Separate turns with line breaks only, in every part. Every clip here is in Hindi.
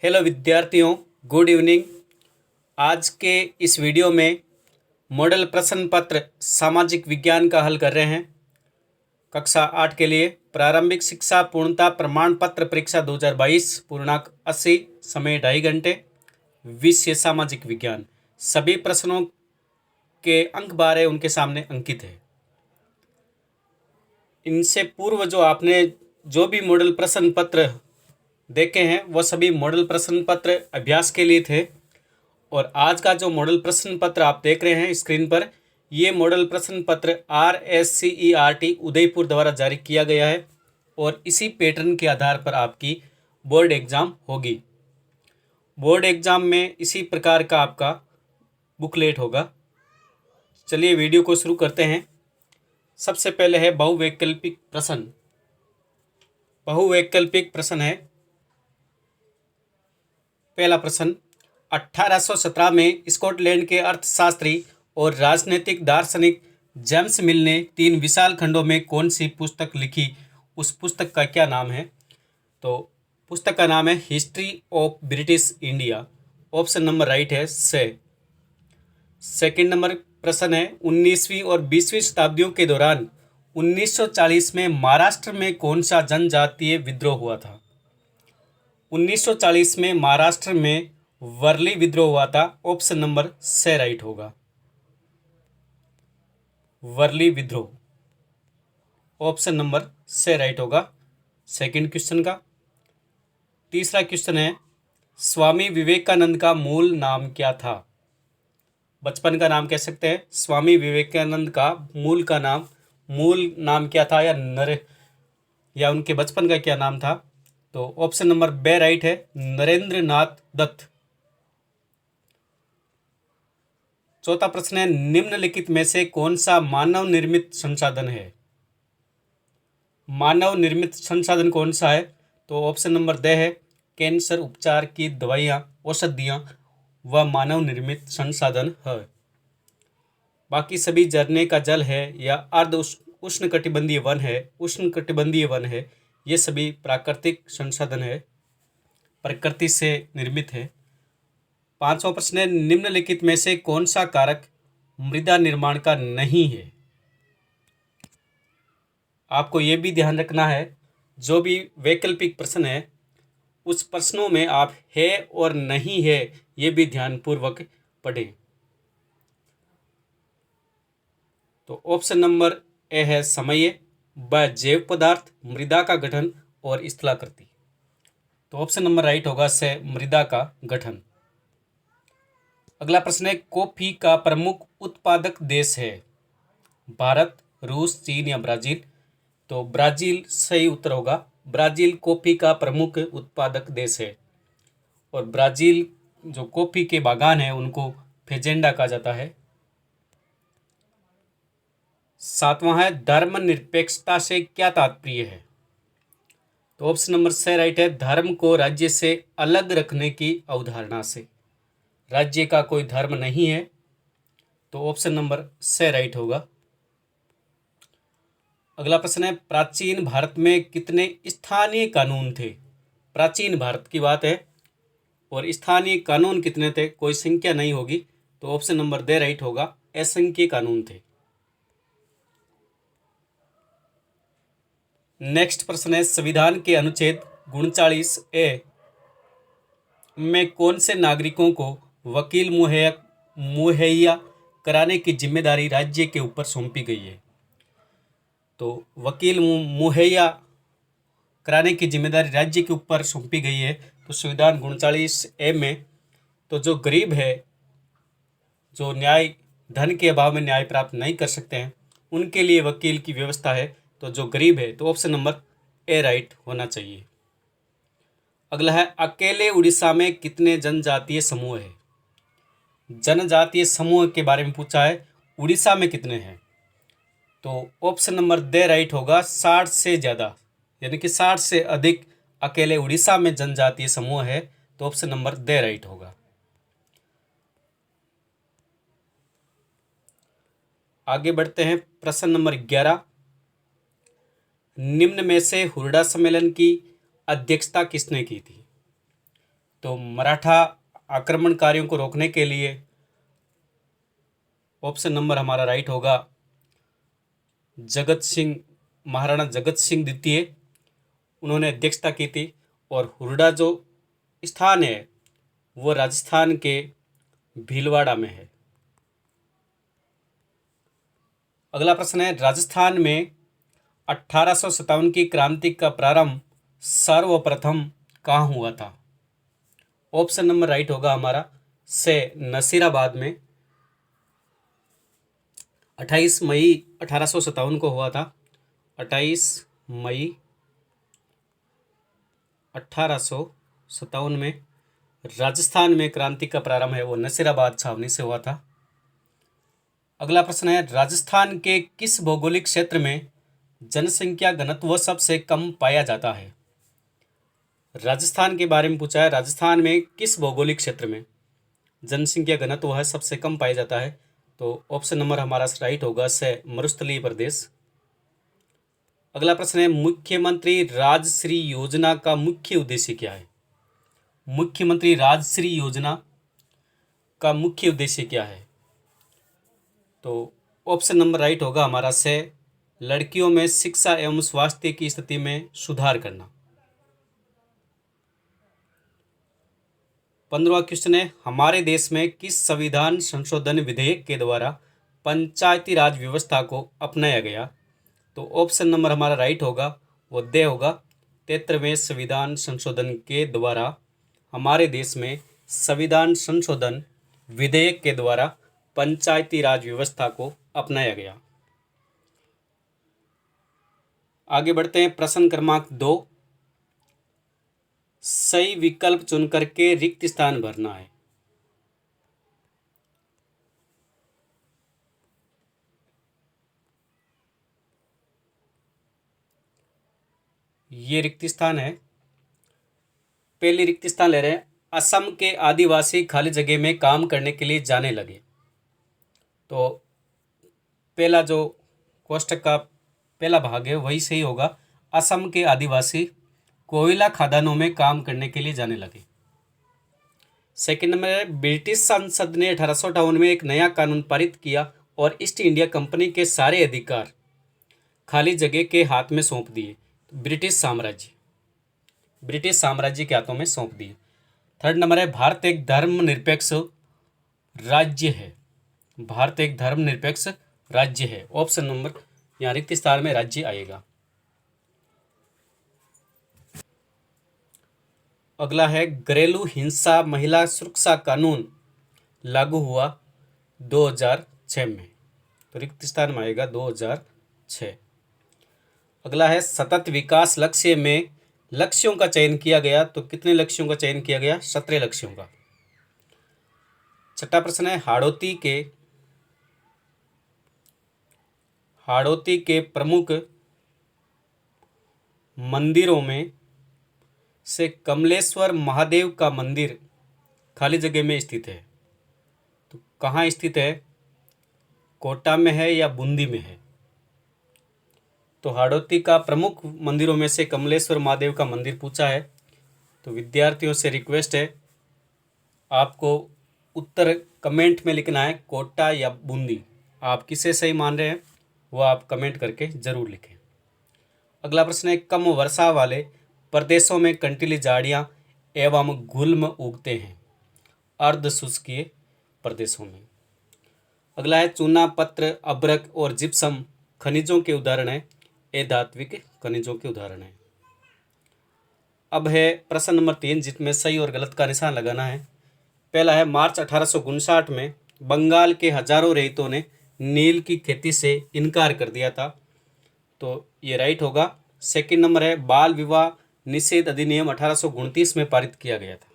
हेलो विद्यार्थियों, गुड इवनिंग। आज के इस वीडियो में मॉडल प्रश्न पत्र सामाजिक विज्ञान का हल कर रहे हैं। कक्षा 8 के लिए प्रारंभिक शिक्षा पूर्णता प्रमाण पत्र परीक्षा 2022 पूर्णांक 80, समय 2.5 घंटे, विषय सामाजिक विज्ञान। सभी प्रश्नों के अंक बारह उनके सामने अंकित है। इनसे पूर्व जो आपने जो भी मॉडल प्रश्न पत्र देखे हैं वह सभी मॉडल प्रश्न पत्र अभ्यास के लिए थे। और आज का जो मॉडल प्रश्न पत्र आप देख रहे हैं स्क्रीन पर, ये मॉडल प्रश्न पत्र RSCERT उदयपुर द्वारा जारी किया गया है और इसी पैटर्न के आधार पर आपकी बोर्ड एग्ज़ाम होगी। बोर्ड एग्ज़ाम में इसी प्रकार का आपका बुकलेट होगा। चलिए वीडियो को शुरू करते हैं। सबसे पहले है बहुवैकल्पिक प्रश्न। बहुवैकल्पिक प्रश्न है। पहला प्रश्न, 1817 में स्कॉटलैंड के अर्थशास्त्री और राजनीतिक दार्शनिक जेम्स मिल ने 3 विशाल खंडों में कौन सी पुस्तक लिखी? उस पुस्तक का क्या नाम है? तो पुस्तक का नाम है history of British India. Option number right है से। सेकंड नंबर प्रश्न है, 19वीं और 20वीं शताब्दियों के दौरान 1940 में महाराष्ट्र में कौन सा जनजातीय विद्रोह हुआ था? 1940 में महाराष्ट्र में वर्ली विद्रोह हुआ था। ऑप्शन नंबर से राइट होगा, वर्ली विद्रोह। ऑप्शन नंबर से राइट होगा सेकंड क्वेश्चन का। तीसरा क्वेश्चन है, स्वामी विवेकानंद का मूल नाम क्या था? बचपन का नाम कह सकते हैं। स्वामी विवेकानंद का मूल नाम क्या था, या उनके बचपन का क्या नाम था? तो ऑप्शन नंबर बे राइट है, नरेंद्र नाथ दत्त। चौथा प्रश्न है, निम्नलिखित में से कौन सा मानव निर्मित संसाधन है? मानव निर्मित संसाधन कौन सा है? तो ऑप्शन नंबर दे है, कैंसर उपचार की दवाइयाँ, औषधियाँ वह मानव निर्मित संसाधन है। बाकी सभी झरने का जल है या अर्ध उष्णकटिबंधीय वन है, उष्णकटिबंधीय वन है, ये सभी प्राकृतिक संसाधन है, प्रकृति से निर्मित है। पांचवा प्रश्न है, निम्नलिखित में से कौन सा कारक मृदा निर्माण का नहीं है? आपको यह भी ध्यान रखना है, जो भी वैकल्पिक प्रश्न है उस प्रश्नों में आप है और नहीं है ये भी ध्यानपूर्वक पढ़ें। तो ऑप्शन नंबर ए है समय, ब जैव पदार्थ, मृदा का गठन और स्थलाकृति। तो ऑप्शन नंबर राइट होगा से मृदा का गठन। अगला प्रश्न है, कॉफी का प्रमुख उत्पादक देश है? भारत, रूस, चीन या ब्राजील? तो ब्राजील सही उत्तर होगा। ब्राजील कॉफी का प्रमुख उत्पादक देश है और ब्राजील जो कॉफी के बागान है उनको फेजेंडा कहा जाता है। सातवां है, धर्मनिरपेक्षता से क्या तात्पर्य है? तो ऑप्शन नंबर से राइट है, धर्म को राज्य से अलग रखने की अवधारणा से। राज्य का कोई धर्म नहीं है, तो ऑप्शन नंबर से राइट होगा। अगला प्रश्न है, प्राचीन भारत में कितने स्थानीय कानून थे? प्राचीन भारत की बात है और स्थानीय कानून कितने थे, कोई संख्या नहीं होगी, तो ऑप्शन नंबर दे राइट होगा, असंख्य कानून थे। नेक्स्ट प्रश्न है, संविधान के अनुच्छेद 39A में कौन से नागरिकों को वकील मुहैया कराने की जिम्मेदारी राज्य के ऊपर सौंपी गई है? तो वकील मुहैया कराने की जिम्मेदारी राज्य के ऊपर सौंपी गई है। तो संविधान 39A में तो जो गरीब है, जो धन के अभाव में न्याय प्राप्त नहीं कर सकते हैं, उनके लिए वकील की व्यवस्था है। तो जो गरीब है, तो ऑप्शन नंबर ए राइट होना चाहिए। अगला है, अकेले उड़ीसा में कितने जनजातीय समूह है? जनजातीय समूह के बारे में पूछा है, उड़ीसा में कितने हैं? तो ऑप्शन नंबर दे राइट होगा, 60 से ज़्यादा, यानी कि 60 से अधिक अकेले उड़ीसा में जनजातीय समूह है। तो ऑप्शन नंबर दे राइट होगा। आगे बढ़ते हैं, प्रश्न नंबर 11, निम्न में से हुरडा सम्मेलन की अध्यक्षता किसने की थी? तो मराठा आक्रमणकारियों को रोकने के लिए ऑप्शन नंबर हमारा राइट होगा जगत सिंह, महाराणा जगत सिंह द्वितीय, उन्होंने अध्यक्षता की थी। और हुरडा जो स्थान है वो राजस्थान के भीलवाड़ा में है। अगला प्रश्न है, राजस्थान में 1857 की क्रांति का प्रारंभ सर्वप्रथम कहाँ हुआ था? ऑप्शन नंबर राइट होगा हमारा से नसीराबाद में 28 मई 1857 को हुआ था। 28 मई 1857 में राजस्थान में क्रांति का प्रारंभ है वो नसीराबाद छावनी से हुआ था। अगला प्रश्न है, राजस्थान के किस भौगोलिक क्षेत्र में जनसंख्या घनत्व सबसे कम पाया जाता है? राजस्थान के बारे में पूछा है, राजस्थान में किस भौगोलिक क्षेत्र में जनसंख्या घनत्व है सबसे कम पाया जाता है? तो ऑप्शन नंबर हमारा राइट होगा से मरुस्थलीय प्रदेश। अगला प्रश्न है, मुख्यमंत्री राजश्री योजना का मुख्य उद्देश्य क्या है? मुख्यमंत्री राजश्री योजना का मुख्य उद्देश्य क्या है? तो ऑप्शन नंबर राइट होगा हमारा से लड़कियों में शिक्षा एवं स्वास्थ्य की स्थिति में सुधार करना। 15वां क्वेश्चन है, हमारे देश में किस संविधान संशोधन विधेयक के द्वारा पंचायती राज व्यवस्था को अपनाया गया? तो ऑप्शन नंबर हमारा राइट होगा वो दे होगा 73वें संविधान संशोधन के द्वारा हमारे देश में संविधान संशोधन विधेयक के द्वारा पंचायती राज व्यवस्था को अपनाया गया। आगे बढ़ते हैं, प्रश्न क्रमांक 2, सही विकल्प चुन करके रिक्त स्थान भरना है। ये रिक्त स्थान है। पहली रिक्त स्थान ले रहे हैं, असम के आदिवासी खाली जगह में काम करने के लिए जाने लगे। तो पहला जो कोष्टक का पहला भाग है वही सही होगा, असम के आदिवासी कोयला खदानों में काम करने के लिए जाने लगे। सेकंड नंबर है, ब्रिटिश संसद ने 1858 में एक नया कानून पारित किया और ईस्ट इंडिया कंपनी के सारे अधिकार खाली जगह के हाथ में सौंप दिए। ब्रिटिश साम्राज्य के हाथों में सौंप दिए। थर्ड नंबर है, भारत एक धर्मनिरपेक्ष राज्य है। भारत एक धर्मनिरपेक्ष राज्य है। ऑप्शन नंबर यहाँ रिक्त स्थान में राज्य आएगा। अगला है, घरेलू हिंसा महिला सुरक्षा कानून लागू हुआ 2006 में। तो रिक्त स्थान में आएगा 2006। अगला है, सतत विकास लक्ष्य में लक्ष्यों का चयन किया गया। तो कितने लक्ष्यों का चयन किया गया? 17 लक्ष्यों का। छठा प्रश्न है, हाड़ौती के प्रमुख मंदिरों में से कमलेश्वर महादेव का मंदिर खाली जगह में स्थित है। तो कहाँ स्थित है? कोटा में है या बूंदी में है? तो हाड़ौती का प्रमुख मंदिरों में से कमलेश्वर महादेव का मंदिर पूछा है। तो विद्यार्थियों से रिक्वेस्ट है, आपको उत्तर कमेंट में लिखना है, कोटा या बूंदी। आप किसे सही मान रहे हैं वो आप कमेंट करके ज़रूर लिखें। अगला प्रश्न है, कम वर्षा वाले प्रदेशों में कंटीली झाड़ियाँ एवं गुल्म उगते हैं, अर्ध शुष्कीय प्रदेशों में। अगला है, चूना, पत्र, अभ्रक और जिप्सम खनिजों के उदाहरण है, अधात्विक खनिजों के उदाहरण है। अब है प्रश्न नंबर 3, जिसमें सही और गलत का निशान लगाना है। पहला है, मार्च 1859 में बंगाल के हजारों रैयतों ने नील की खेती से इनकार कर दिया था। तो ये राइट होगा। सेकंड नंबर है, बाल विवाह निषेध अधिनियम 1829 में पारित किया गया था।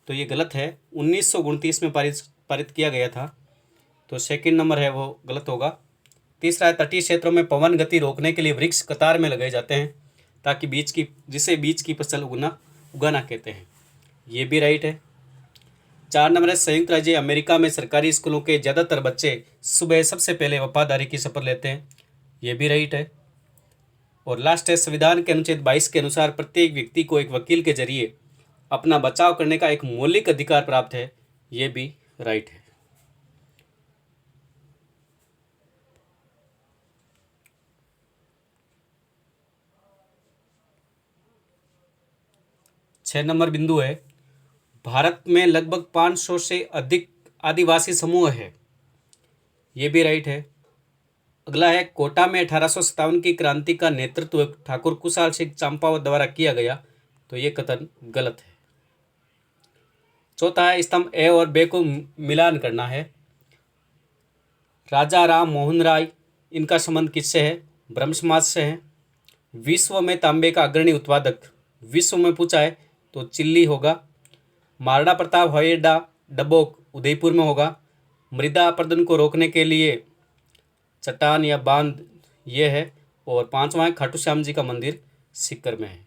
तो ये गलत है, 1929 में पारित किया गया था। तो सेकंड नंबर है वो गलत होगा। तीसरा है, तटीय क्षेत्रों में पवन गति रोकने के लिए वृक्ष कतार में लगाए जाते हैं ताकि जिसे बीज की फसल उगाना कहते हैं। ये भी राइट है। 4 नंबर है, संयुक्त राज्य अमेरिका में सरकारी स्कूलों के ज़्यादातर बच्चे सुबह सबसे पहले वफादारी की शपथ लेते हैं। ये भी राइट है। और लास्ट है, संविधान के अनुच्छेद 22 के अनुसार प्रत्येक व्यक्ति को एक वकील के जरिए अपना बचाव करने का एक मौलिक अधिकार प्राप्त है, ये भी राइट है। छह नंबर बिंदु है, भारत में लगभग 500 से अधिक आदिवासी समूह है, ये भी राइट है। अगला है, कोटा में 1857 की क्रांति का नेतृत्व ठाकुर कुशाल सिंह चंपावत द्वारा किया गया, तो ये कथन गलत है। चौथा है, स्तंभ ए और बे को मिलान करना है। राजा राम मोहन राय, इनका संबंध किससे है? ब्रह्म समाज से है। विश्व में तांबे का अग्रणी उत्पादक विश्व में पूछा है तो चिल्ली होगा। महाराणा प्रताप हवाई अड्डा डबोक उदयपुर में होगा। मृदा अपरदन को रोकने के लिए चट्टान या बांध ये है। और पांचवा है, खाटू श्याम जी का मंदिर सीकर में है।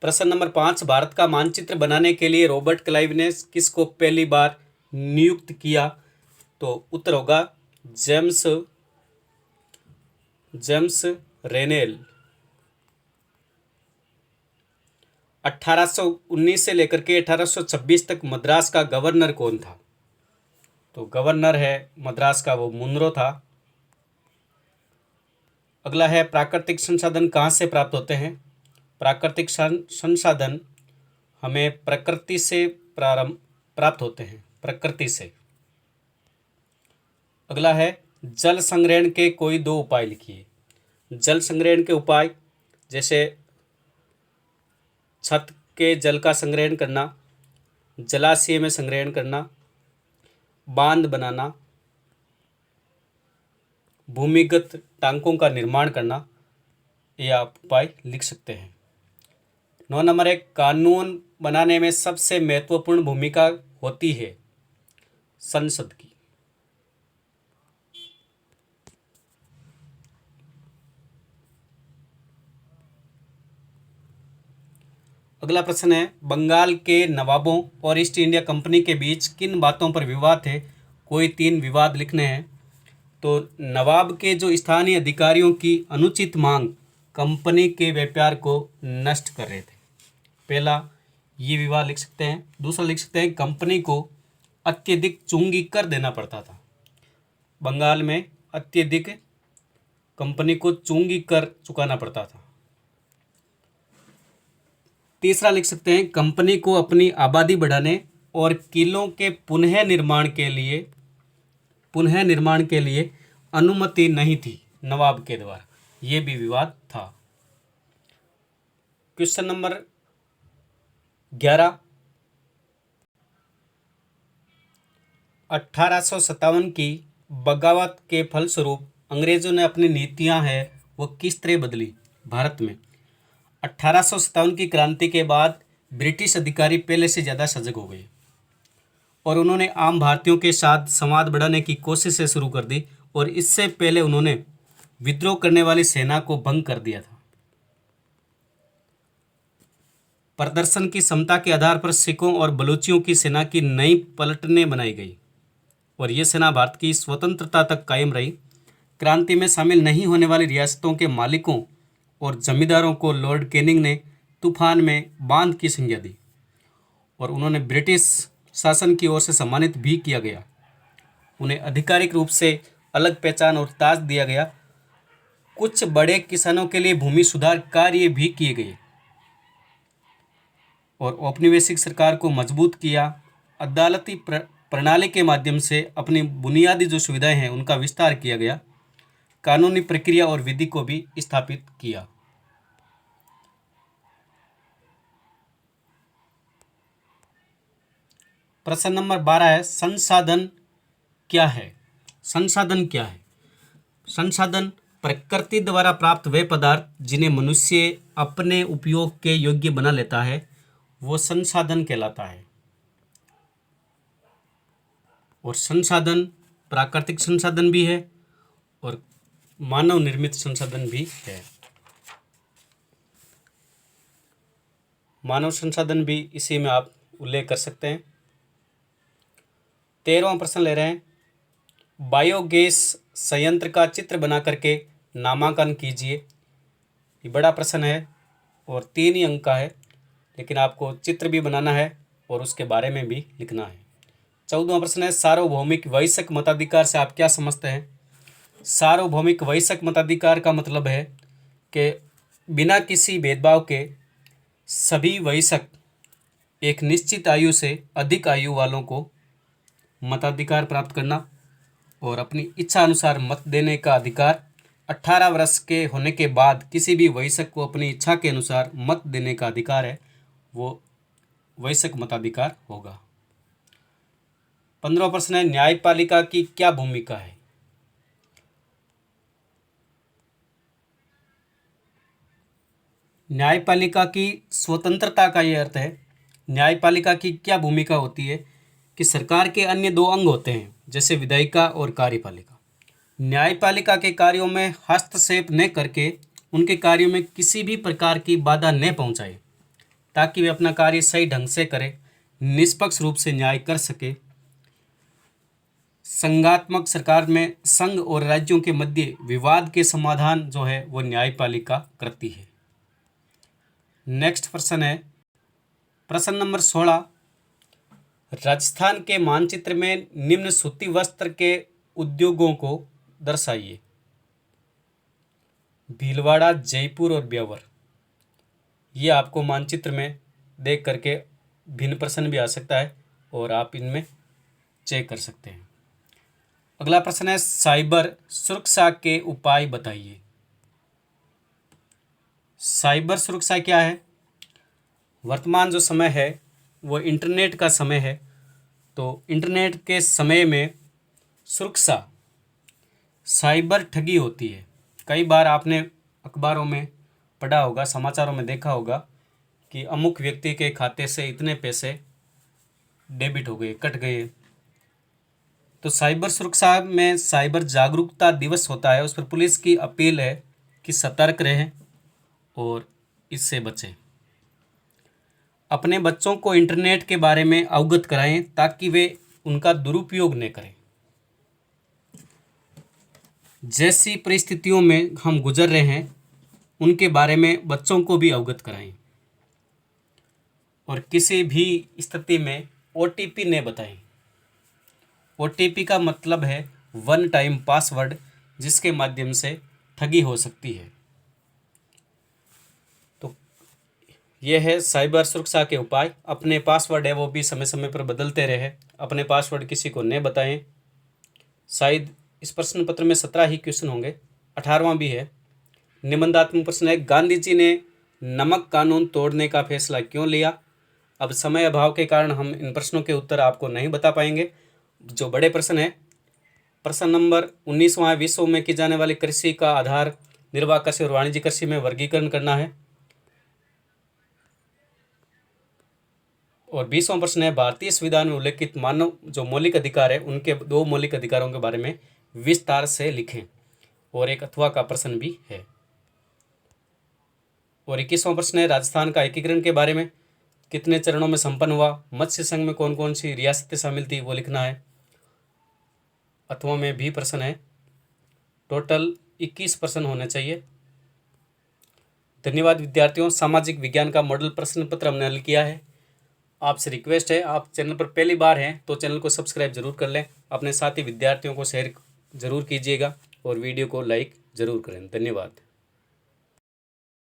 प्रश्न नंबर 5, भारत का मानचित्र बनाने के लिए रॉबर्ट क्लाइव ने किसको पहली बार नियुक्त किया? तो उत्तर होगा जेम्स रेनेल। 1819 से लेकर के 1826 तक मद्रास का गवर्नर कौन था? तो गवर्नर है मद्रास का वो मुनरो था। अगला है, प्राकृतिक संसाधन कहाँ से प्राप्त होते हैं? प्राकृतिक संसाधन हमें प्रकृति से प्राप्त होते हैं, प्रकृति से। अगला है, जल संग्रहण के कोई 2 उपाय लिखिए। जल संग्रहण के उपाय जैसे छत के जल का संग्रहण करना, जलाशय में संग्रहण करना, बांध बनाना, भूमिगत टांकों का निर्माण करना, ये आप उपाय लिख सकते हैं। 9 नंबर है, कानून बनाने में सबसे महत्वपूर्ण भूमिका होती है संसद की। अगला प्रश्न है, बंगाल के नवाबों और ईस्ट इंडिया कंपनी के बीच किन बातों पर विवाद थे? कोई 3 विवाद लिखने हैं। तो नवाब के जो स्थानीय अधिकारियों की अनुचित मांग कंपनी के व्यापार को नष्ट कर रहे थे, पहला ये विवाद लिख सकते हैं। दूसरा लिख सकते हैं, कंपनी को अत्यधिक चुंगी कर देना पड़ता था। बंगाल में अत्यधिक कंपनी को चुंगी कर चुकाना पड़ता था। तीसरा लिख सकते हैं, कंपनी को अपनी आबादी बढ़ाने और किलों के पुनः निर्माण के लिए अनुमति नहीं थी नवाब के द्वारा, ये भी विवाद था। क्वेश्चन नंबर 11, 1857 की बगावत के फलस्वरूप अंग्रेजों ने अपनी नीतियां हैं वो किस तरह बदली भारत में? 1857 की क्रांति के बाद ब्रिटिश अधिकारी पहले से ज़्यादा सजग हो गए और उन्होंने आम भारतीयों के साथ संवाद बढ़ाने की कोशिशें शुरू कर दी और इससे पहले उन्होंने विद्रोह करने वाली सेना को भंग कर दिया था। प्रदर्शन की क्षमता के आधार पर सिखों और बलूचियों की सेना की नई पलटनें बनाई गई और ये सेना भारत की स्वतंत्रता तक कायम रही। क्रांति में शामिल नहीं होने वाली रियासतों के मालिकों और जमींदारों को लॉर्ड कैनिंग ने तूफान में बांध की संज्ञा दी और उन्होंने ब्रिटिश शासन की ओर से सम्मानित भी किया गया। उन्हें आधिकारिक रूप से अलग पहचान और ताज दिया गया। कुछ बड़े किसानों के लिए भूमि सुधार कार्य भी किए गए और औपनिवेशिक सरकार को मजबूत किया। अदालती प्रणाली के माध्यम से अपनी बुनियादी जो सुविधाएं हैं उनका विस्तार किया गया। कानूनी प्रक्रिया और विधि को भी स्थापित किया। प्रश्न नंबर 12 है, संसाधन क्या है? संसाधन क्या है? संसाधन प्रकृति द्वारा प्राप्त वे पदार्थ जिन्हें मनुष्य अपने उपयोग के योग्य बना लेता है वो संसाधन कहलाता है। और संसाधन प्राकृतिक संसाधन भी है और मानव निर्मित संसाधन भी है। मानव संसाधन भी इसी में आप उल्लेख कर सकते हैं। 13वां प्रश्न ले रहे हैं, बायोगैस संयंत्र का चित्र बना करके नामांकन कीजिए। ये बड़ा प्रश्न है, और 3 ही अंक का है, लेकिन आपको चित्र भी बनाना है और उसके बारे में भी लिखना है। 14वां प्रश्न है, सार्वभौमिक वयस्क मताधिकार से आप क्या समझते हैं? सार्वभौमिक वयस्क मताधिकार का मतलब है कि बिना किसी भेदभाव के सभी वयस्क एक निश्चित आयु से अधिक आयु वालों को मताधिकार प्राप्त करना और अपनी इच्छा अनुसार मत देने का अधिकार। 18 वर्ष के होने के बाद किसी भी वयस्क को अपनी इच्छा के अनुसार मत देने का अधिकार है, वो वयस्क मताधिकार होगा। 15वां प्रश्न है, न्यायपालिका की क्या भूमिका है? न्यायपालिका की स्वतंत्रता का ये अर्थ है, न्यायपालिका की क्या भूमिका होती है कि सरकार के अन्य 2 अंग होते हैं, जैसे विधायिका और कार्यपालिका। न्यायपालिका के कार्यों में हस्तक्षेप न करके उनके कार्यों में किसी भी प्रकार की बाधा न पहुंचाए, ताकि वे अपना कार्य सही ढंग से करें, निष्पक्ष रूप से न्याय कर सके। संघात्मक सरकार में संघ और राज्यों के मध्य विवाद के समाधान जो है वो न्यायपालिका करती है। नेक्स्ट प्रश्न है, प्रश्न नंबर 16, राजस्थान के मानचित्र में निम्न सूती वस्त्र के उद्योगों को दर्शाइए। भीलवाड़ा, जयपुर और ब्यावर। ये आपको मानचित्र में देख करके भिन्न प्रश्न भी आ सकता है और आप इनमें चेक कर सकते हैं। अगला प्रश्न है, साइबर सुरक्षा के उपाय बताइए। साइबर सुरक्षा क्या है? वर्तमान जो समय है वो इंटरनेट का समय है, तो इंटरनेट के समय में सुरक्षा साइबर ठगी होती है। कई बार आपने अखबारों में पढ़ा होगा, समाचारों में देखा होगा कि अमुक व्यक्ति के खाते से इतने पैसे डेबिट हो गए, कट गए। तो साइबर सुरक्षा में साइबर जागरूकता दिवस होता है, उस पर पुलिस की अपील है कि सतर्क रहें और इससे बचें। अपने बच्चों को इंटरनेट के बारे में अवगत कराएं ताकि वे उनका दुरुपयोग न करें। जैसी परिस्थितियों में हम गुजर रहे हैं उनके बारे में बच्चों को भी अवगत कराएं और किसी भी स्थिति में OTP न बताएं। OTP का मतलब है वन टाइम पासवर्ड, जिसके माध्यम से ठगी हो सकती है। तो यह है साइबर सुरक्षा के उपाय। अपने पासवर्ड है वो भी समय समय पर बदलते रहे, अपने पासवर्ड किसी को न बताएं। शायद इस प्रश्न पत्र में 17 ही क्वेश्चन होंगे, 18वां भी है। निबंधात्मक प्रश्न है, गांधी जी ने नमक कानून तोड़ने का फैसला क्यों लिया? अब समय अभाव के कारण हम इन प्रश्नों के उत्तर आपको नहीं बता पाएंगे। जो बड़े प्रश्न है, प्रश्न नंबर 19वां, विश्व में की जाने वाली कृषि का आधार निर्वाह कृषि और वाणिज्य कृषि में वर्गीकरण करना है। और 20वां प्रश्न है, भारतीय संविधान में उल्लेखित मानव जो मौलिक अधिकार है उनके 2 मौलिक अधिकारों के बारे में विस्तार से लिखें। और एक अथवा का प्रश्न भी है। और 21वां प्रश्न है, राजस्थान का एकीकरण के बारे में कितने चरणों में संपन्न हुआ? मत्स्य संघ में कौन कौन सी रियासतें शामिल थी वो लिखना है। अथवा में भी प्रश्न है। टोटल 21 प्रश्न होने चाहिए। धन्यवाद विद्यार्थियों। सामाजिक विज्ञान का मॉडल प्रश्न पत्र हमने हल किया है। आपसे रिक्वेस्ट है, आप चैनल पर पहली बार हैं तो चैनल को सब्सक्राइब जरूर कर लें, अपने साथी विद्यार्थियों को शेयर जरूर कीजिएगा और वीडियो को लाइक जरूर करें। धन्यवाद।